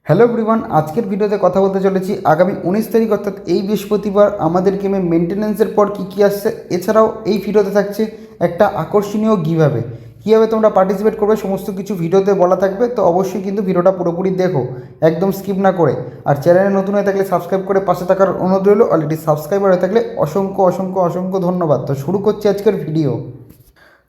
Hello everyone, আজকের ভিডিওতে কথা বলতে চলেছি আগামী 19 তারিখ অর্থাৎ এই বৃহস্পতিবার আমাদের গেমে মেনটেন্যান্সের পর কী আসছে। এছাড়াও এই ভিডিওতে থাকছে একটা আকর্ষণীয় গিভঅ্যাওয়ে। কীভাবে তোমরা পার্টিসিপেট করবে সমস্ত কিছু ভিডিওতে বলা থাকবে, তো অবশ্যই কিন্তু ভিডিওটা পুরোপুরি দেখো, একদম স্কিপ না করে। আর চ্যানেলে নতুন হয়ে থাকলে সাবস্ক্রাইব করে পাশে থাকার অনুরোধ রইল। অলরেডি সাবস্ক্রাইবার হয়ে থাকলে অসংখ্য অসংখ্য অসংখ্য ধন্যবাদ। তো শুরু করছি আজকের ভিডিও।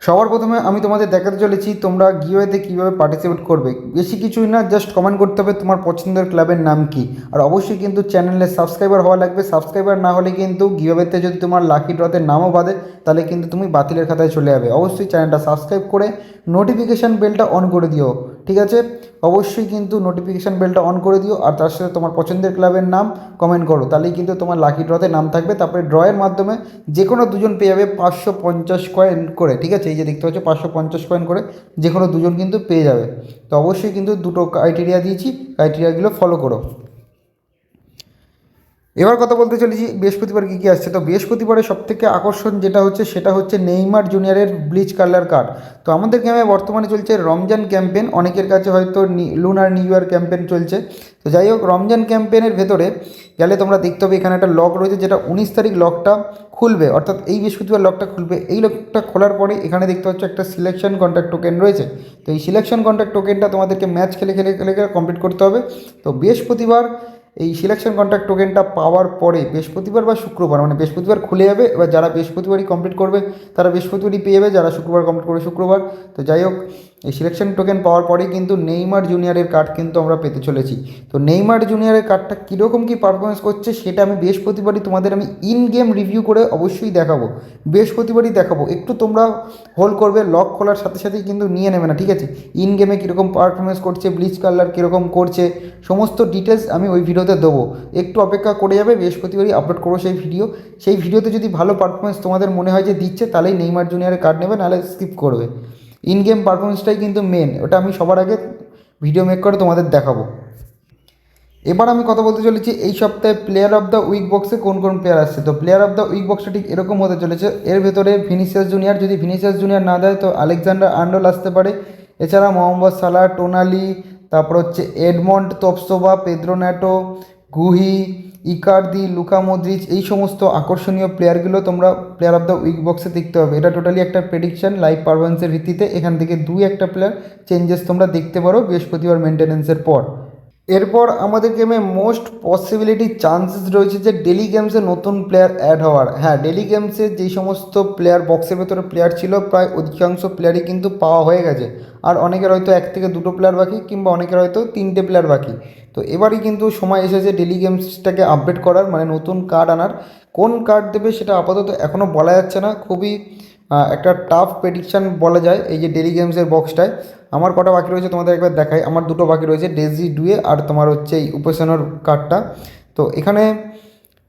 সবার প্রথমে আমি তোমাদের দেখাতে চলেছি তোমরা গিভঅ্যাওয়েতে কীভাবে পার্টিসিপেট করবে। বেশি কিছুই না, জাস্ট কমেন্ট করতে হবে তোমার পছন্দের ক্লাবের নাম কি। আর অবশ্যই কিন্তু চ্যানেলে সাবস্ক্রাইবার হওয়া লাগবে। সাবস্ক্রাইবার না হলে কিন্তু গিভঅ্যাওয়েতে যদি তোমার লাকি ড্রতে নামও বাদে, তাহলে কিন্তু তুমি বাতিলের খাতায় চলে যাবে। অবশ্যই চ্যানেলটা সাবস্ক্রাইব করে নোটিফিকেশান বেলটা অন করে দিও, ঠিক আছে? অবশ্যই কিন্তু নোটিফিকেশান বেলটা অন করে দিও। আর তার সাথে তোমার পছন্দের ক্লাবের নাম কমেন্ট করো, তাহলেই কিন্তু তোমার লাকি ড্রতে নাম থাকবে। তারপরে ড্রয়ের মাধ্যমে যে কোনো দুজন পেয়ে যাবে 550 কয়েন করে, ঠিক আছে? এই যে দেখতে পাচ্ছ 550 কয়েন করে যে কোনো দুজন কিন্তু পেয়ে যাবে। তো অবশ্যই কিন্তু দুটো ক্রাইটেরিয়া দিয়েছি, ক্রাইটেরিয়াগুলো ফলো করো। এবার কথা বলতে চলেছি বৃহস্পতিবার কী কী আসছে। তো বৃহস্পতিবারের সবথেকে আকর্ষণ যেটা হচ্ছে সেটা হচ্ছে নেইমার জুনিয়রের ব্লিচ কালার কার্ড। তো আমাদের গেমে বর্তমানে চলছে রমজান ক্যাম্পেন, অনেকের কাছে হয়তো লুনার নিউ ইয়ার ক্যাম্পেন চলছে। তো যাই হোক, রমজান ক্যাম্পেনের ভেতরে গেলে তোমরা দেখতে হবে এখানে একটা লক রয়েছে, যেটা 19 তারিখ লকটা খুলবে, অর্থাৎ এই বৃহস্পতিবার লকটা খুলবে। এই লকটা খোলার পরে এখানে দেখতে পাচ্ছ একটা সিলেকশন কন্ট্যাক্ট টোকেন রয়েছে। তো এই সিলেকশন কন্ট্যাক্ট টোকেনটা তোমাদেরকে ম্যাচ খেলে খেলে খেলে খেলে কমপ্লিট করতে হবে। তো বৃহস্পতিবার এই সিলেকশন কন্ট্যাক্ট টোকেনটা পাওয়ার পরে বৃহস্পতিবার বা শুক্রবার, মানে বৃহস্পতিবার খুলে যাবে। এবার যারা বৃহস্পতিবারই কমপ্লিট করবে তারা বৃহস্পতিবারই পেয়ে যাবে, যারা শুক্রবার কমপ্লিট করবে শুক্রবার। তো যাই হোক, এই সিলেকশন টোকেন পাওয়ার পরেই কিন্তু নেইমার জুনিয়রের কার্ড কিন্তু আমরা পেতে চলেছি। তো নেইমার জুনিয়রের কার্ডটা কীরকম কী পারফরমেন্স করছে সেটা আমি বৃহস্পতিবারই তোমাদের আমি ইন গেম রিভিউ করে অবশ্যই দেখাবো। বৃহস্পতিবারই দেখাবো, একটু তোমরা হোল্ড করবে। লক খোলার সাথে সাথেই কিন্তু নিয়ে নেবে না, ঠিক আছে? ইন গেমে কীরকম পারফরমেন্স করছে, ব্লিচ কালার কীরকম করছে, সমস্ত ডিটেলস আমি ওই ভিডিওতে দেবো। একটু অপেক্ষা করে যাবে, বৃহস্পতিবারই আপলোড করবো সেই ভিডিও। সেই ভিডিওতে যদি ভালো পারফরমেন্স তোমাদের মনে হয় যে দিচ্ছে, তাহলেই নেইমার জুনিয়রের কার্ড নেবে, নাহলে স্কিপ করবে। ইন গেম পারফরমেন্সটাই কিন্তু মেন, ওটা আমি সবার আগে ভিডিও মেক করে তোমাদের দেখাবো। এবার আমি কথা বলতে চলেছি এই সপ্তাহে প্লেয়ার অফ দ্য উইক বক্সে কোন কোন প্লেয়ার আসছে। তো প্লেয়ার অফ দ্য উইক বক্সটা ঠিক এরকম হতে চলেছে। এর ভেতরে ভিনিসিয়াস জুনিয়র, যদি ভিনিসিয়াস জুনিয়র না দেয় তো আলেকজান্ডার আর্নল্ড আসতে পারে। এছাড়া মোহাম্মদ সালাহ, টোনালি, তারপর হচ্ছে Edmond Tapsoba, Pedro Neto, Guehi, Icardi, Luka Modric, এই সমস্ত আকর্ষণীয় প্লেয়ারগুলো তোমরা প্লেয়ার অফ দ্য উইক বক্সে দেখতে হবে। এটা টোটালি একটা প্রেডিকশন লাইভ পারফরমেন্সের ভিত্তিতে। এখান থেকে দুই একটা প্লেয়ার চেঞ্জেস তোমরা দেখতে পারো বৃহস্পতিবার মেনটেন্যান্সের পর। এরপর আমাদের গেমে মোস্ট পসিবিলিটি চান্সেস রয়েছে যে ডেলি গেমসে নতুন প্লেয়ার অ্যাড হওয়ার। হ্যাঁ, ডেলি গেমসে যেই সমস্ত প্লেয়ার বক্সের ভেতরে প্লেয়ার ছিল, প্রায় অধিকাংশ প্লেয়ারই কিন্তু পাওয়া হয়ে গেছে। আর অনেকের হয়তো 1 থেকে 2টো প্লেয়ার বাকি, কিংবা অনেকের হয়তো 3টে প্লেয়ার বাকি। তো এবারই কিন্তু সময় এসেছে ডেলি গেমসটাকে আপডেট করার, মানে নতুন কার্ড আনার। কোন কার্ড দেবে সেটা আপাতত এখনও বলা যাচ্ছে না, খুবই একটা টাফ প্রেডিকশান বলা যায় এই যে ডেলি গেমসের বক্সটায়। আমার কটা বাকি রয়েছে তোমাদের একবার দেখাই। আমার দুটো বাকি রয়েছে, ডেজি ডুয়ে আর তোমার হচ্ছে এই উপেশনের কার্ডটা। তো এখানে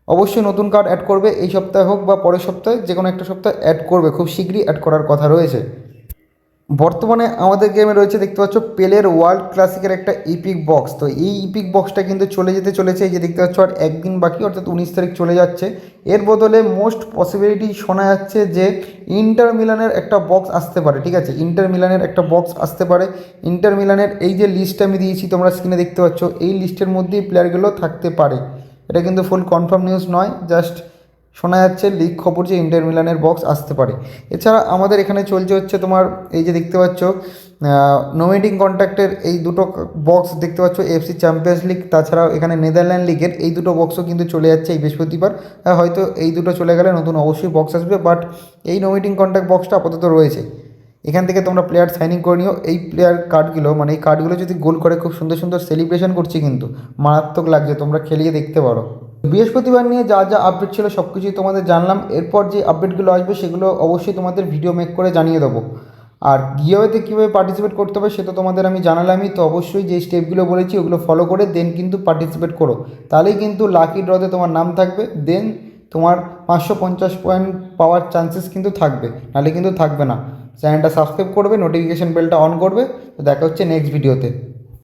অবশ্যই নতুন কার্ড অ্যাড করবে, এই সপ্তাহে হোক বা পরের সপ্তাহে, যে কোনো একটা সপ্তাহে অ্যাড করবে, খুব শীঘ্রই অ্যাড করার কথা রয়েছে। বর্তমানে আমাদের গেমে রয়েছে দেখতে পাচ্ছ পেলের ওয়ার্ল্ড ক্লাসিকের একটা ইপিক বক্স। তো এই ইপিক বক্সটা কিন্তু চলে যেতে চলেছে, এই যে দেখতে পাচ্ছ আর একদিন বাকি, অর্থাৎ 19 তারিখ চলে যাচ্ছে। এর বদলে মোস্ট পসিবিলিটি শোনা যাচ্ছে যে ইন্টার মিলানের একটা বক্স আসতে পারে, ঠিক আছে? ইন্টার মিলানের একটা বক্স আসতে পারে। ইন্টার মিলানের এই যে লিস্ট আমি দিয়েছি তোমরা স্ক্রিনে দেখতে পাচ্ছ, এই লিস্টের মধ্যেই প্লেয়ারগুলো থাকতে পারে। এটা কিন্তু ফুল কনফার্ম নিউজ নয়, জাস্ট শোনা যাচ্ছে লিক খবর যে ইন্টার মিলানের বক্স আসতে পারে। এছাড়া আমাদের এখানে চলছে হচ্ছে তোমার এই যে দেখতে পাচ্ছ নোমেডিং কন্ট্রাক্টের এই দুটো বক্স দেখতে পাচ্ছ, এফসি চ্যাম্পিয়ন্স লিগ, তাছাড়াও এখানে নেদারল্যান্ড লিগের এই দুটো বক্সও কিন্তু চলে যাচ্ছে এই বৃহস্পতিবার। হয়তো এই দুটো চলে গেলে নতুন অবশ্যই বক্স আসবে, বাট এই নোমেডিং কন্ট্রাক্ট বক্সটা আপাতত রয়েছে। এখান থেকে তোমরা প্লেয়ার সাইনিং করে নিও। এই প্লেয়ার কার্ডগুলো, মানে এই কার্ডগুলো যদি গোল করে, খুব সুন্দর সুন্দর সেলিব্রেশন করছে, কিন্তু মারাত্মক লাগছে, তোমরা খেলিয়ে দেখতে পারো। বৃহস্পতিবার নিয়ে যা যা আপডেট ছিল সব কিছুই তোমাদের জানলাম। এরপর যে আপডেটগুলো আসবে সেগুলো অবশ্যই তোমাদের ভিডিও মেক করে জানিয়ে দেবো। আর গিভঅ্যাওয়েতে কীভাবে পার্টিসিপেট করতে হবে সেটা তোমাদের আমি জানালামই। তো অবশ্যই যে স্টেপগুলো বলেছি ওগুলো ফলো করে দেন কিন্তু পার্টিসিপেট করো, তাহলেই কিন্তু লাকি ড্রতে তোমার নাম থাকবে। দেন তোমার 550 পয়েন্ট পাওয়ার চান্সেস কিন্তু থাকবে, নাহলে কিন্তু থাকবে না। চ্যানেলটা সাবস্ক্রাইব করবে, নোটিফিকেশান বেলটা অন করবে। তো দেখা হচ্ছে নেক্সট ভিডিওতে।